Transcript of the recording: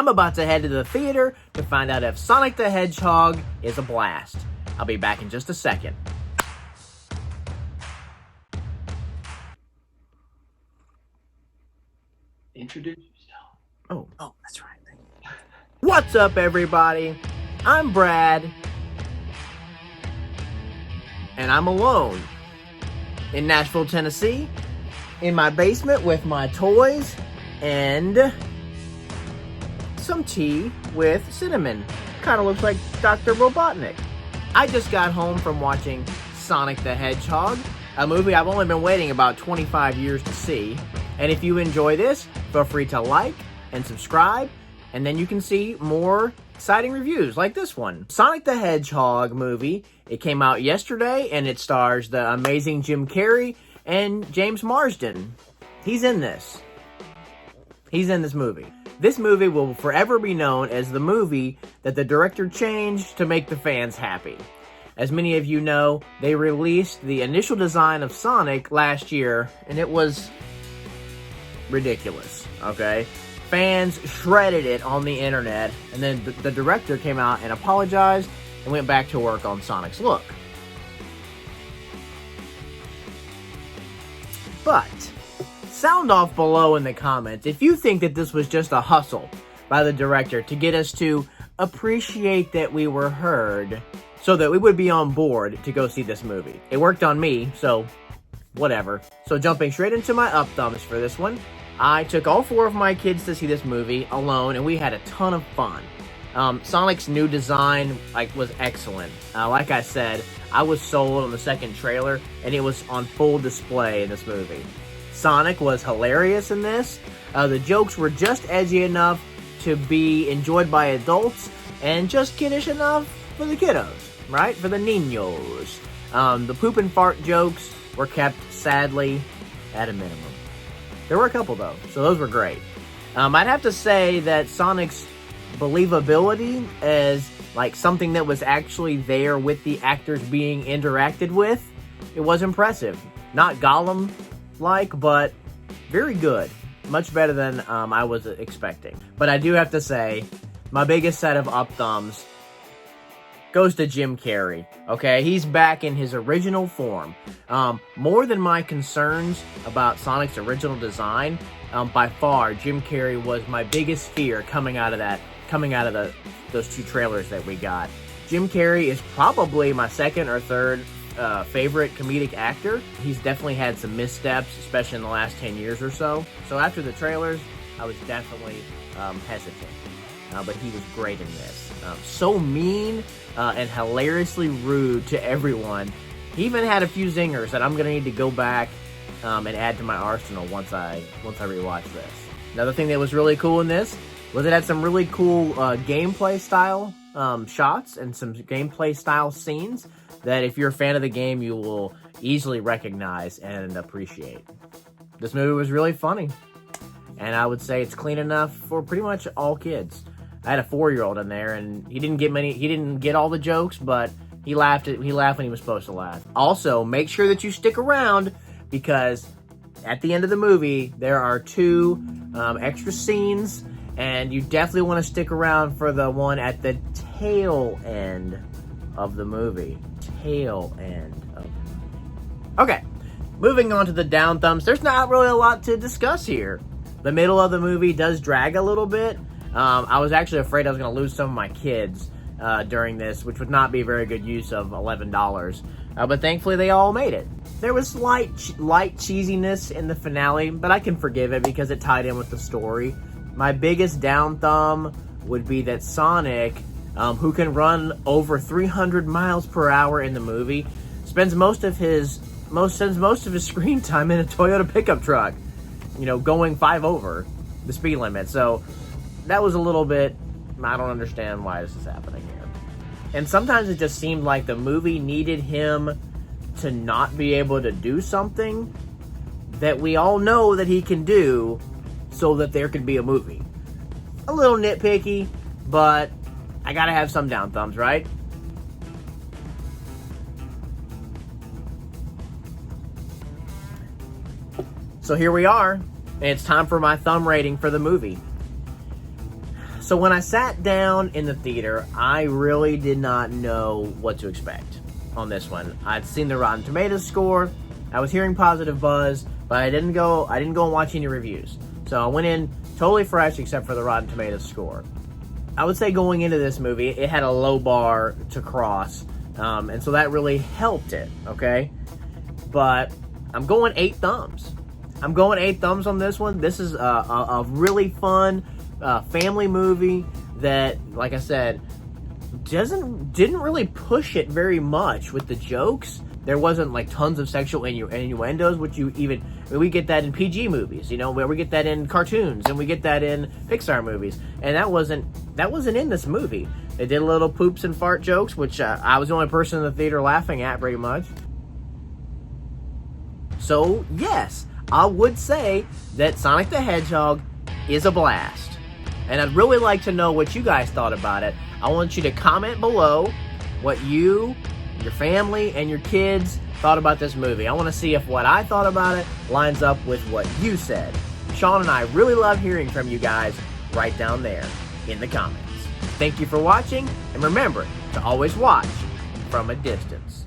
I'm about to head to the theater to find out if Sonic the Hedgehog is a blast. I'll be back in just a second. Introduce yourself. Oh, that's right. What's up, everybody? I'm Brad. And I'm alone in Nashville, Tennessee, in my basement with my toys and some tea with cinnamon. Kind of looks like Dr. Robotnik. I just got home from watching Sonic the Hedgehog, a movie I've only been waiting about 25 years to see. And if you enjoy this, feel free to like and subscribe, and then you can see more exciting reviews like this one. Sonic the Hedgehog movie. It came out yesterday, and it stars the amazing Jim Carrey and James Marsden. He's in this. He's in this movie. This movie will forever be known as the movie that the director changed to make the fans happy. As many of you know, they released the initial design of Sonic last year, and it was ridiculous, okay? Fans shredded it on the internet, and then the director came out and apologized and went back to work on Sonic's look. But sound off below in the comments if you think that this was just a hustle by the director to get us to appreciate that we were heard so that we would be on board to go see this movie. It worked on me, so whatever. So jumping straight into my up thumbs for this one, I took all 4 of my kids to see this movie alone, and we had a ton of fun. Sonic's new design was excellent. Like I said, I was sold on the second trailer, and it was on full display in this movie. Sonic was hilarious in this. The jokes were just edgy enough to be enjoyed by adults, and just kiddish enough for the kiddos, right? For the niños. The poop and fart jokes were kept, sadly, at a minimum. There were a couple, though, so those were great. I'd have to say that Sonic's believability as something that was actually there with the actors being interacted with, it was impressive. Not Gollum-like, but very good. Much better than I was expecting. But I do have to say, my biggest set of up thumbs goes to Jim Carrey, okay? He's back in his original form. More than my concerns about Sonic's original design, by far, Jim Carrey was my biggest fear coming out of those 2 trailers that we got. Jim Carrey is probably my second or third favorite comedic actor. He's definitely had some missteps, especially in the last 10 years or so. So after the trailers, I was definitely hesitant. But he was great in this. So mean and hilariously rude to everyone. He even had a few zingers that I'm going to need to go back and add to my arsenal once I rewatch this. Another thing that was really cool in this was it had some really cool gameplay style shots and some gameplay style scenes that if you're a fan of the game, you will easily recognize and appreciate. This movie was really funny. And I would say it's clean enough for pretty much all kids. I had a 4-year-old in there, and he didn't get all the jokes, but he laughed when he was supposed to laugh. Also, make sure that you stick around, because at the end of the movie, there are 2 extra scenes, and you definitely want to stick around for the one at the tail end of the movie. Tail end of the movie. Okay, moving on to the down thumbs. There's not really a lot to discuss here. The middle of the movie does drag a little bit. I was actually afraid I was going to lose some of my kids during this, which would not be a very good use of $11. But thankfully, they all made it. There was light cheesiness in the finale, but I can forgive it because it tied in with the story. My biggest down thumb would be that Sonic, who can run over 300 miles per hour in the movie, spends most of his screen time in a Toyota pickup truck, going 5 over the speed limit. So that was a little bit, I don't understand why this is happening here. And sometimes it just seemed like the movie needed him to not be able to do something that we all know that he can do so that there could be a movie. A little nitpicky, but I gotta have some down thumbs, right? So here we are, and it's time for my thumb rating for the movie. So when I sat down in the theater, I really did not know what to expect on this one. I'd seen the Rotten Tomatoes score. I was hearing positive buzz, but I didn't go and watch any reviews. So I went in totally fresh except for the Rotten Tomatoes score. I would say going into this movie, it had a low bar to cross, and so that really helped it, okay? But I'm going 8 thumbs. I'm going 8 thumbs on this one. This is a really fun family movie that, like I said, didn't really push it very much with the jokes. There wasn't like tons of sexual innuendos, which we get that in PG movies, you know, where we get that in cartoons and we get that in Pixar movies, and that wasn't in this movie. They did little poops and fart jokes, which I was the only person in the theater laughing at, pretty much. So yes, I would say that Sonic the Hedgehog is a blast. And I'd really like to know what you guys thought about it. I want you to comment below what you, your family, and your kids thought about this movie. I want to see if what I thought about it lines up with what you said. Sean and I really love hearing from you guys right down there in the comments. Thank you for watching, and remember to always watch from a distance.